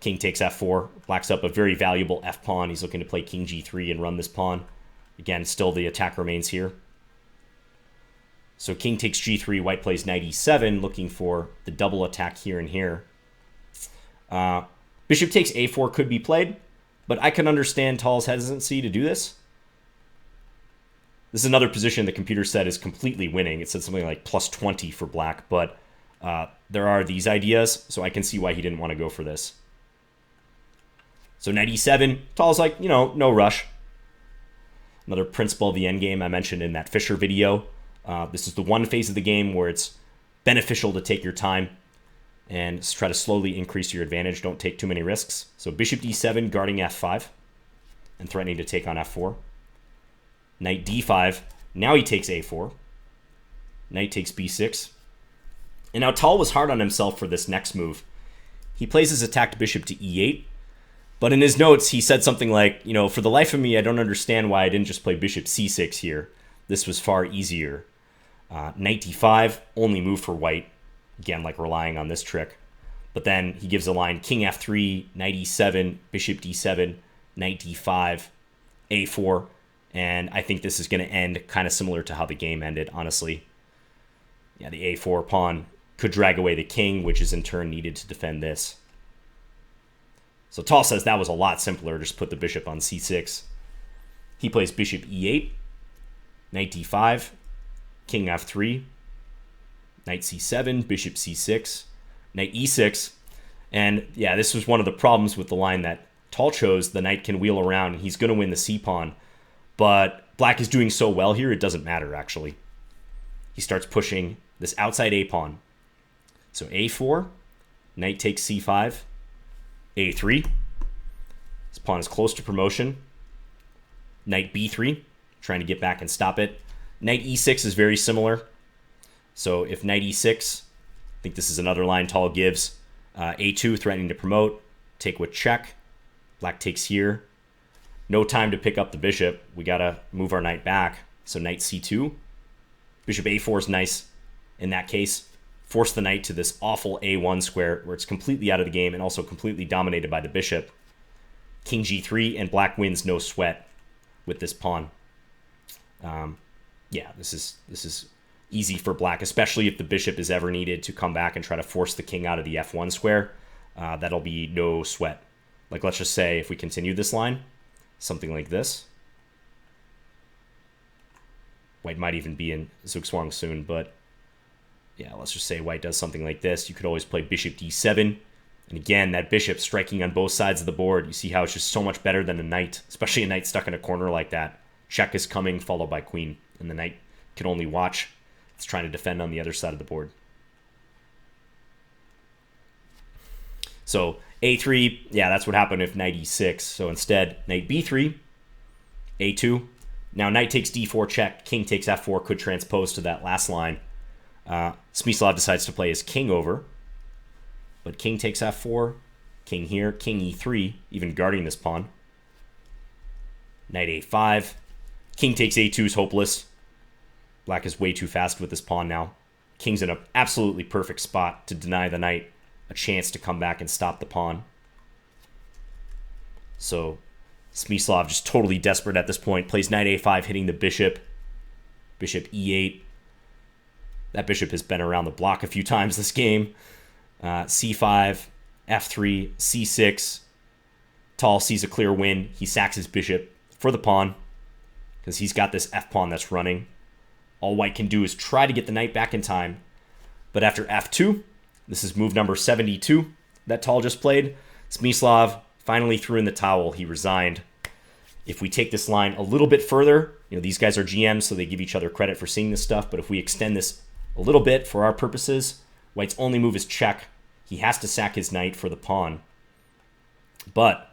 King takes f4. Black's up a very valuable f pawn. He's looking to play king g3 and run this pawn. Again, still the attack remains here. So king takes g3, white plays knight e7, looking for the double attack here and here. Bishop takes a4 could be played, but I can understand Tal's hesitancy to do this. This is another position the computer said is completely winning. It said something like plus 20 for black, but there are these ideas, so I can see why he didn't want to go for this. So knight e7, Tal's like, no rush. Another principle of the endgame I mentioned in that Fischer video. This is the one phase of the game where it's beneficial to take your time and try to slowly increase your advantage. Don't take too many risks. So bishop d7 guarding f5 and threatening to take on f4. Knight d5. Now he takes a4. Knight takes b6. And now Tal was hard on himself for this next move. He plays his attacked bishop to e8. But in his notes, he said something like, for the life of me, I don't understand why I didn't just play bishop c6 here. This was far easier. Knight d5, only move for white. Again, like relying on this trick. But then he gives a line, king f3, knight e7, bishop d7, knight d5, a4. And I think this is going to end kind of similar to how the game ended, honestly. Yeah, the a4 pawn could drag away the king, which is in turn needed to defend this. So Tal says that was a lot simpler, just put the bishop on c6. He plays bishop e8. knight d5, king f3, knight c7, bishop c6, knight e6. And yeah, this was one of the problems with the line that Tal chose. The knight can wheel around and he's going to win the c-pawn. But black is doing so well here, it doesn't matter, actually. He starts pushing this outside a-pawn. So a4, knight takes c5, a3. This pawn is close to promotion. Knight b3, trying to get back and stop it. Knight e6 is very similar. So if knight e6, I think this is another line Tal gives. A2, threatening to promote. Take with check. Black takes here. No time to pick up the bishop. We got to move our knight back. So knight c2. Bishop a4 is nice in that case. Force the knight to this awful a1 square where it's completely out of the game and also completely dominated by the bishop. King g3, and black wins no sweat with this pawn. Yeah, this is easy for black, especially if the bishop is ever needed to come back and try to force the king out of the f1 square. That'll be no sweat. Like, let's just say if we continue this line, something like this. White might even be in Zugzwang soon, but yeah, let's just say white does something like this. You could always play bishop d7. And again, that bishop striking on both sides of the board. You see how it's just so much better than a knight, especially a knight stuck in a corner like that. Check is coming, followed by queen. And the knight can only watch. It's trying to defend on the other side of the board. So a3, yeah, that's what happened if knight e6. So instead, knight b3, a2. Now knight takes d4 check, king takes f4, could transpose to that last line. Smyslov decides to play his king over. But king takes f4, king here, king e3, even guarding this pawn. Knight a5. King takes a2 is hopeless. Black is way too fast with this pawn now. King's in an absolutely perfect spot to deny the knight a chance to come back and stop the pawn. So Smyslov just totally desperate at this point. Plays knight a5, hitting the bishop. Bishop e8. That bishop has been around the block a few times this game. C5, f3, c6. Tal sees a clear win. He sacks his bishop for the pawn because he's got this f-pawn that's running. All white can do is try to get the knight back in time. But after f2, this is move number 72 that Tal just played, Smyslov finally threw in the towel. He resigned. If we take this line a little bit further, these guys are GMs, so they give each other credit for seeing this stuff. But if we extend this a little bit for our purposes, white's only move is check. He has to sack his knight for the pawn. But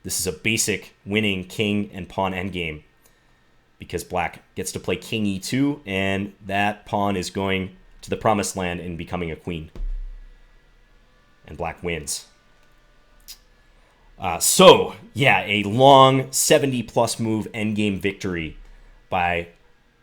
this is a basic winning king and pawn endgame because black gets to play king e2, and that pawn is going to the promised land and becoming a queen. And black wins. So, yeah, a long 70-plus move endgame victory by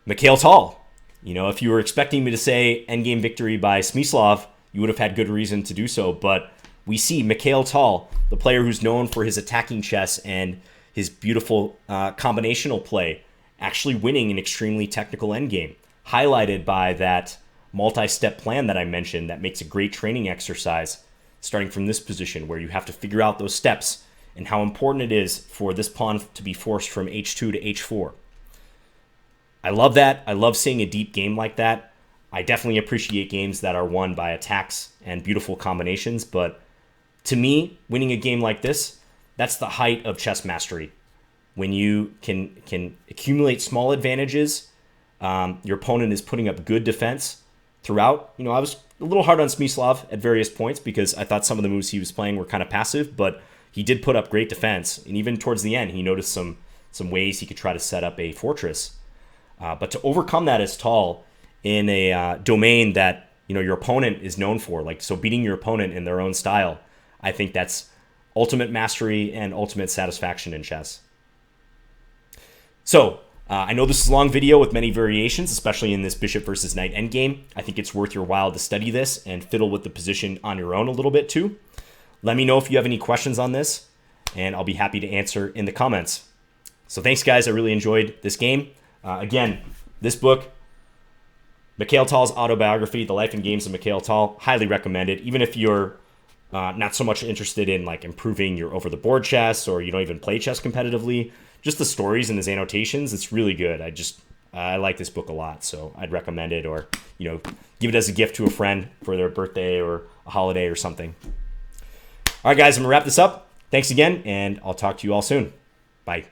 Mikhail Tal. If you were expecting me to say endgame victory by Smyslov, you would have had good reason to do so. But we see Mikhail Tal, the player who's known for his attacking chess and his beautiful combinational play, actually winning an extremely technical endgame, highlighted by that multi-step plan that I mentioned that makes a great training exercise, starting from this position where you have to figure out those steps and how important it is for this pawn to be forced from h2 to h4. I love that. I love seeing a deep game like that. I definitely appreciate games that are won by attacks and beautiful combinations, but to me, winning a game like this, that's the height of chess mastery. When you can accumulate small advantages, your opponent is putting up good defense throughout. I was a little hard on Smyslov at various points because I thought some of the moves he was playing were kind of passive, but he did put up great defense. And even towards the end, he noticed some ways he could try to set up a fortress. But to overcome that as Tal in a domain that your opponent is known for, so beating your opponent in their own style, I think that's ultimate mastery and ultimate satisfaction in chess. So I know this is a long video with many variations, especially in this bishop versus knight endgame. I think it's worth your while to study this and fiddle with the position on your own a little bit too. Let me know if you have any questions on this, and I'll be happy to answer in the comments. So thanks, guys. I really enjoyed this game. Again, this book, Mikhail Tal's autobiography, The Life and Games of Mikhail Tal, highly recommended. Even if you're not so much interested in improving your over-the-board chess, or you don't even play chess competitively, just the stories and his annotations, it's really good. I like this book a lot, so I'd recommend it, or give it as a gift to a friend for their birthday or a holiday or something. All right, guys, I'm gonna wrap this up. Thanks again, and I'll talk to you all soon. Bye.